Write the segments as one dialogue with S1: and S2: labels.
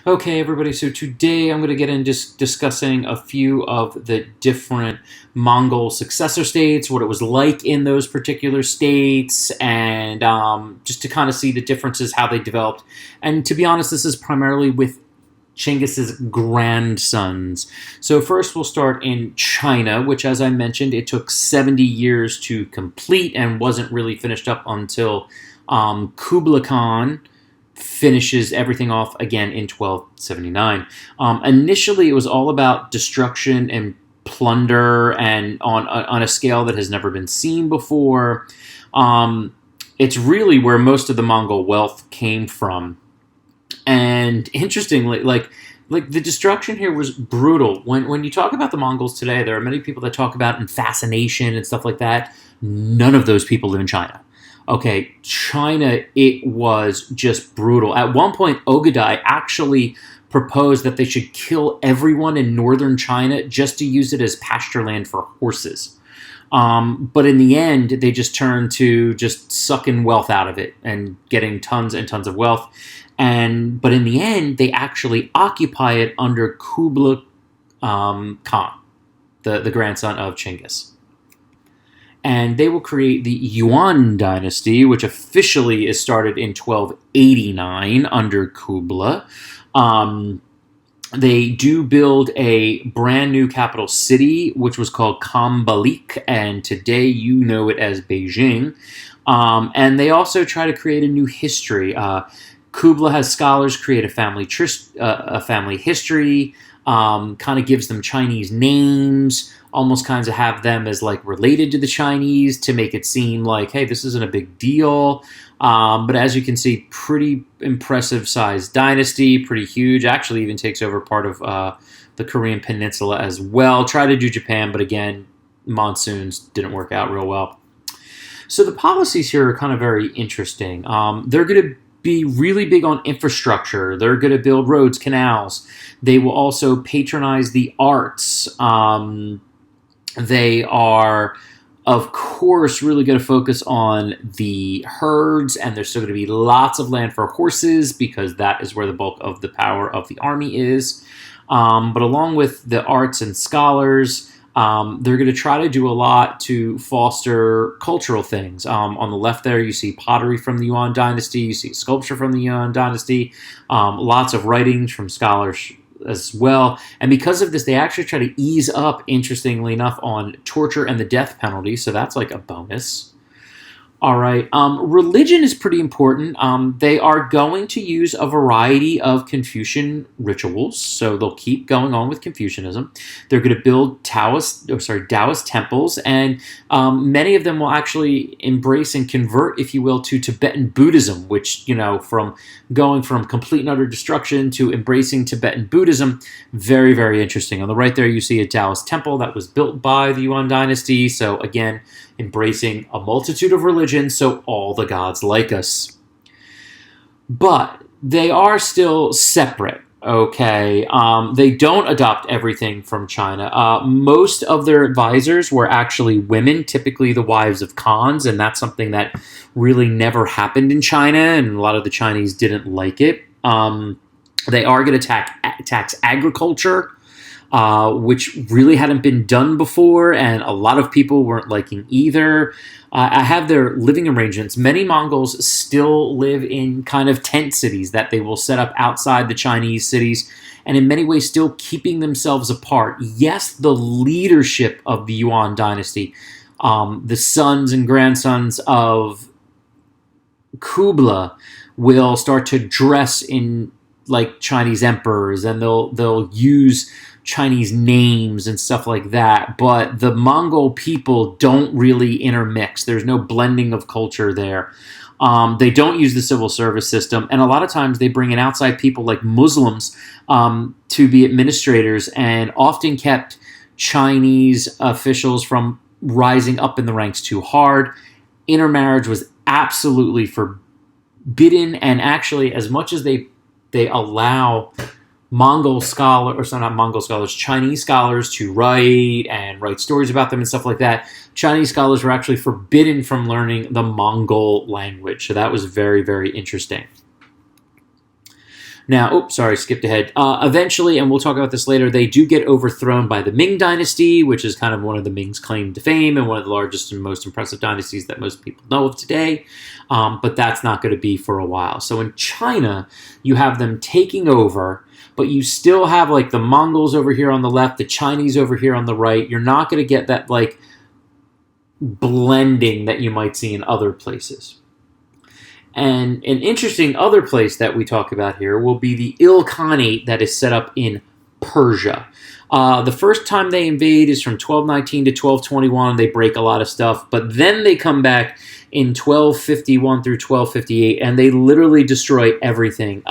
S1: Okay, everybody, so today I'm going to get into discussing a few of the different Mongol successor states, what it was like in those particular states, and just to kind of see the differences, how they developed. And to be honest, this is primarily with Chinggis's grandsons. So first we'll start in China, which, as I mentioned, it took 70 years to complete and wasn't really finished up until Kublai Khan finishes everything off again in 1279. Initially, it was all about destruction and plunder, and on a scale that has never been seen before. It's really where most of the Mongol wealth came from. And interestingly, like the destruction here was brutal. When you talk about the Mongols today, there are many people that talk about in fascination and stuff like that. None of those people live in China. Okay, China, it was just brutal. At one point, Ogadai actually proposed that they should kill everyone in northern China just to use it as pasture land for horses. But in the end, they just turned to just sucking wealth out of it and getting tons and tons of wealth. But in the end, they actually occupy it under Kublai Khan, the grandson of Chinggis. And they will create the Yuan Dynasty, which officially is started in 1289 under Kublai. They do build a brand new capital city, which was called Kambalik, and today you know it as Beijing. And they also try to create a new history. Kublai has scholars create a family history, kind of gives them Chinese names, almost kind of have them as like related to the Chinese to make it seem like, hey, this isn't a big deal. But as you can see, pretty impressive sized dynasty, pretty huge. Actually, even takes over part of the Korean Peninsula as well. Tried to do Japan, but again, monsoons didn't work out real well. So the policies here are kind of very interesting. They're going to be really big on infrastructure. They're going to build roads, canals. They will also patronize the arts. They are, of course, really going to focus on the herds, and there's still going to be lots of land for horses because that is where the bulk of the power of the army is. But along with the arts and scholars, they're going to try to do a lot to foster cultural things. On the left there, you see pottery from the Yuan Dynasty. You see sculpture from the Yuan Dynasty. Lots of writings from scholars as well. And because of this, they actually try to ease up, interestingly enough, on torture and the death penalty. So that's like a bonus. All right. Religion is pretty important. They are going to use a variety of Confucian rituals, so they'll keep going on with Confucianism. They're going to build Taoist temples, and many of them will actually embrace and convert, if you will, to Tibetan Buddhism, which, you know, from going from complete and utter destruction to embracing Tibetan Buddhism, very, very interesting. On the right there, you see a Taoist temple that was built by the Yuan Dynasty. So again, embracing a multitude of religions, so all the gods like us. But they are still separate, okay? They don't adopt everything from China. Most of their advisors were actually women, typically the wives of Khans, and that's something that really never happened in China, and a lot of the Chinese didn't like it. They are going to tax agriculture, which really hadn't been done before, and a lot of people weren't liking either. I have their living arrangements. Many Mongols still live in kind of tent cities that they will set up outside the Chinese cities, and in many ways still keeping themselves apart. Yes, the leadership of the Yuan Dynasty, the sons and grandsons of Kublai, will start to dress in like Chinese emperors, and they'll use Chinese names and stuff like that, but the Mongol people don't really intermix. There's no blending of culture there. They don't use the civil service system, and a lot of times they bring in outside people like Muslims to be administrators, and often kept Chinese officials from rising up in the ranks too hard. Intermarriage was absolutely forbidden, and actually, as much as they allow Chinese scholars to write stories about them and stuff like that, Chinese scholars were actually forbidden from learning the Mongol language. So that was very, very interesting. Now, oops, sorry, skipped ahead. Eventually, and we'll talk about this later, they do get overthrown by the Ming Dynasty, which is kind of one of the Ming's claim to fame and one of the largest and most impressive dynasties that most people know of today. But that's not going to be for a while. So in China, you have them taking over, but you still have like the Mongols over here on the left, the Chinese over here on the right. You're not going to get that like blending that you might see in other places. And an interesting other place that we talk about here will be the Ilkhanate that is set up in Persia. The first time they invade is from 1219 to 1221. They break a lot of stuff, but then they come back in 1251 through 1258, and they literally destroy everything.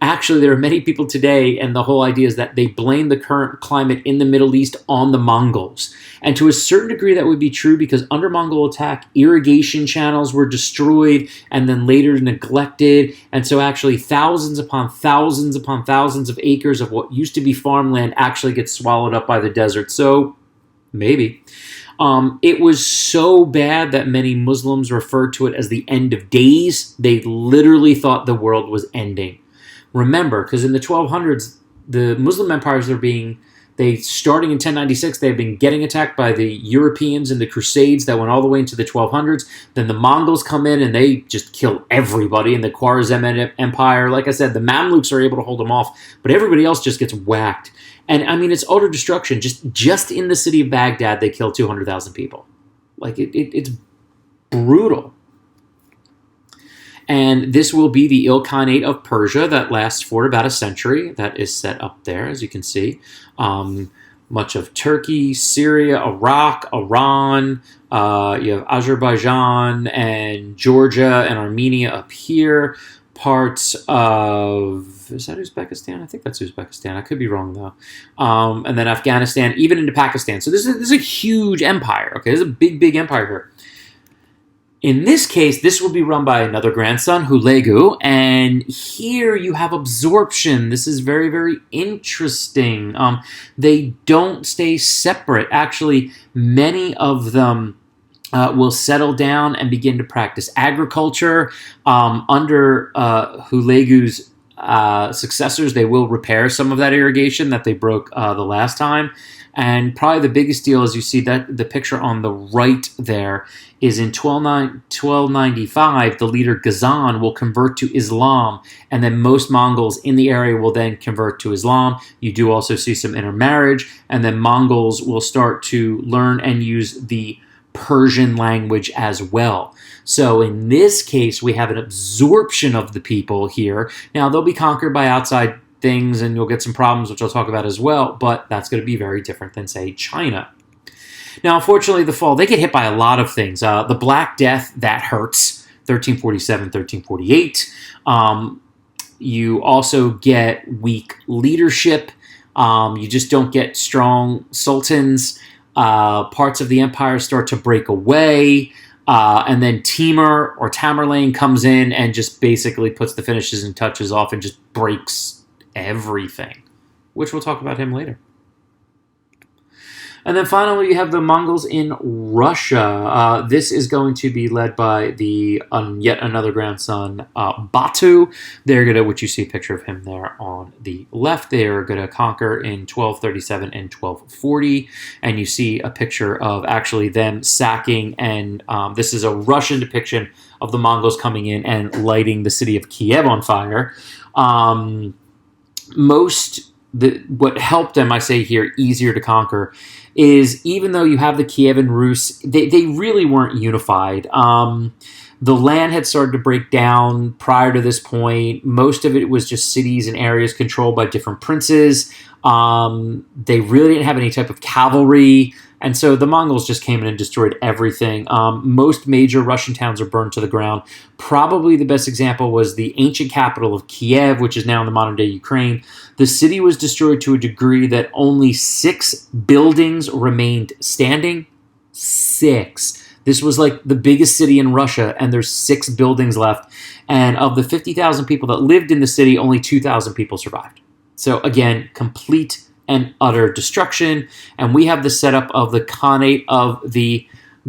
S1: Actually, there are many people today, and the whole idea is that they blame the current climate in the Middle East on the Mongols. And to a certain degree, that would be true because under Mongol attack, irrigation channels were destroyed and then later neglected. And so actually thousands upon thousands upon thousands of acres of what used to be farmland actually gets swallowed up by the desert. So maybe. It was so bad that many Muslims referred to it as the end of days. They literally thought the world was ending. Remember, because in the 1200s, the Muslim empires starting in 1096, they've been getting attacked by the Europeans in the Crusades that went all the way into the 1200s. Then the Mongols come in and they just kill everybody in the Khwarezm Empire. Like I said, the Mamluks are able to hold them off, but everybody else just gets whacked. And I mean, it's utter destruction. Just in the city of Baghdad, they kill 200,000 people. Like it's brutal. And this will be the Ilkhanate of Persia that lasts for about a century. That is set up there, as you can see. Much of Turkey, Syria, Iraq, Iran. You have Azerbaijan and Georgia and Armenia up here. Parts of... Is that Uzbekistan? I think that's Uzbekistan. I could be wrong, though. And then Afghanistan, even into Pakistan. So this is a huge empire. Okay, this is a big, big empire here. In this case, this will be run by another grandson, Hulegu, and here you have absorption. This is very, very interesting. They don't stay separate. Actually, many of them will settle down and begin to practice agriculture. Under Hulegu's successors, they will repair some of that irrigation that they broke the last time. And probably the biggest deal, as you see that the picture on the right there, is in 1295, the leader Ghazan will convert to Islam, and then most Mongols in the area will then convert to Islam. You do also see some intermarriage, and then Mongols will start to learn and use the Persian language as well. So in this case, we have an absorption of the people here. Now, they'll be conquered by outside things, and you'll get some problems, which I'll talk about as well, but that's going to be very different than, say, China. Now, unfortunately, the fall, they get hit by a lot of things. The Black Death, that hurts, 1347, 1348. You also get weak leadership. You just don't get strong sultans. Parts of the empire start to break away. And then Timur or Tamerlane comes in and just basically puts the finishes and touches off and just breaks everything, which we'll talk about him later. And then finally, you have the Mongols in Russia. This is going to be led by the yet another grandson, Batu. They're going to, which you see a picture of him there on the left, they are going to conquer in 1237 and 1240. And you see a picture of actually them sacking, and this is a Russian depiction of the Mongols coming in and lighting the city of Kiev on fire. What helped them, I say here, easier to conquer, is even though you have the Kievan Rus, they really weren't unified. The land had started to break down prior to this point. Most of it was just cities and areas controlled by different princes. They really didn't have any type of cavalry. And so the Mongols just came in and destroyed everything. Most major Russian towns are burned to the ground. Probably the best example was the ancient capital of Kiev, which is now in the modern-day Ukraine. The city was destroyed to a degree that only 6 buildings remained standing. 6. This was like the biggest city in Russia, and there's 6 buildings left. And of the 50,000 people that lived in the city, only 2,000 people survived. So again, complete and utter destruction. And we have the setup of the Khanate of the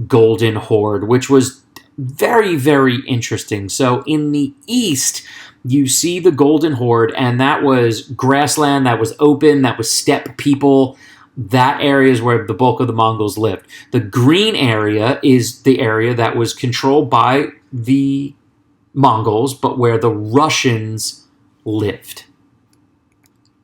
S1: Golden Horde, which was very, very interesting. So in the east, you see the Golden Horde, and that was grassland, that was open, that was steppe people. That area is where the bulk of the Mongols lived. The green area is the area that was controlled by the Mongols, but where the Russians lived.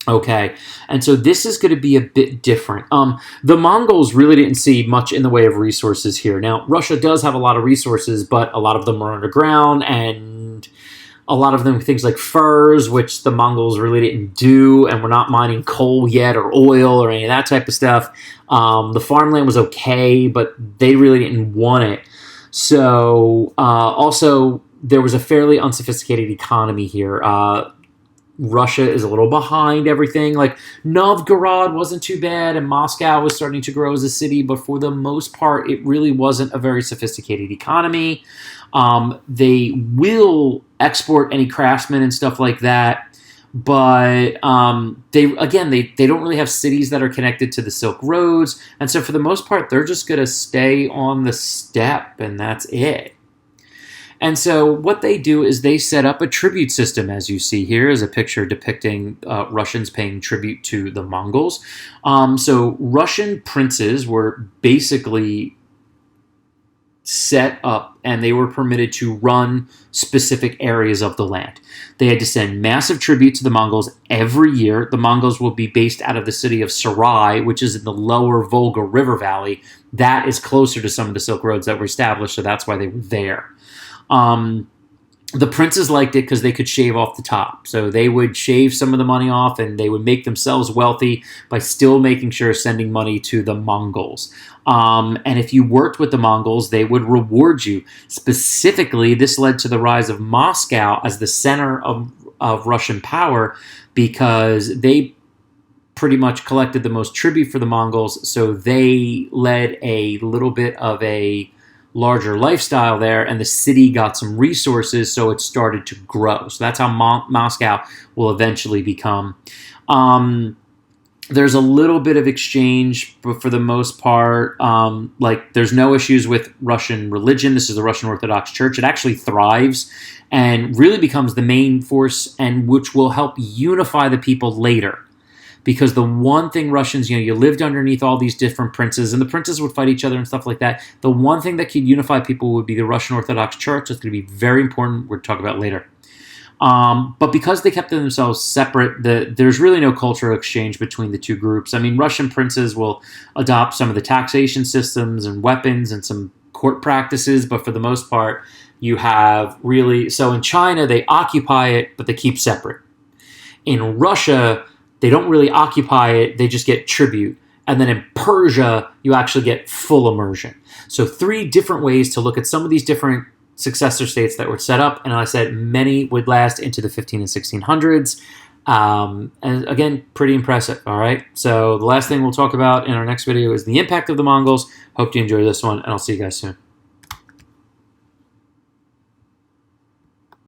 S1: Okay, and so this is going to be a bit different. The Mongols really didn't see much in the way of resources here. Now, Russia does have a lot of resources, but a lot of them are underground, and a lot of them things like furs, which the Mongols really didn't do, and we're not mining coal yet or oil or any of that type of stuff. The farmland was okay, but they really didn't want it. So, also, there was a fairly unsophisticated economy here. Russia is a little behind everything. Like, Novgorod wasn't too bad, and Moscow was starting to grow as a city, but for the most part, it really wasn't a very sophisticated economy. They will export any craftsmen and stuff like that, but they don't really have cities that are connected to the Silk Roads, and so for the most part, they're just going to stay on the steppe, and that's it. And so what they do is they set up a tribute system, as you see here is a picture depicting Russians paying tribute to the Mongols. So Russian princes were basically set up, and they were permitted to run specific areas of the land. They had to send massive tribute to the Mongols every year. The Mongols will be based out of the city of Sarai, which is in the lower Volga River Valley. That is closer to some of the Silk Roads that were established, so that's why they were there. The princes liked it because they could shave off the top. So they would shave some of the money off, and they would make themselves wealthy by still making sure sending money to the Mongols. And if you worked with the Mongols, they would reward you. Specifically, this led to the rise of Moscow as the center of Russian power, because they pretty much collected the most tribute for the Mongols. So they led a little bit of a larger lifestyle there, and the city got some resources, so it started to grow. So that's how Moscow will eventually become. There's a little bit of exchange, but for the most part, there's no issues with Russian religion. This is the Russian Orthodox Church. It actually thrives and really becomes the main force, and which will help unify the people later. Because the one thing Russians, you lived underneath all these different princes, and the princes would fight each other and stuff like that. The one thing that could unify people would be the Russian Orthodox Church. That's going to be very important. We're going to talk about later. But because they kept themselves separate, there's really no cultural exchange between the two groups. I mean, Russian princes will adopt some of the taxation systems and weapons and some court practices, but for the most part, you have really... So in China, they occupy it, but they keep separate. In Russia, they don't really occupy it, they just get tribute. And then in Persia, you actually get full immersion. So 3 different ways to look at some of these different successor states that were set up. And as I said, many would last into the 15 and 1600s. And again, pretty impressive, all right? So the last thing we'll talk about in our next video is the impact of the Mongols. Hope you enjoyed this one, and I'll see you guys soon.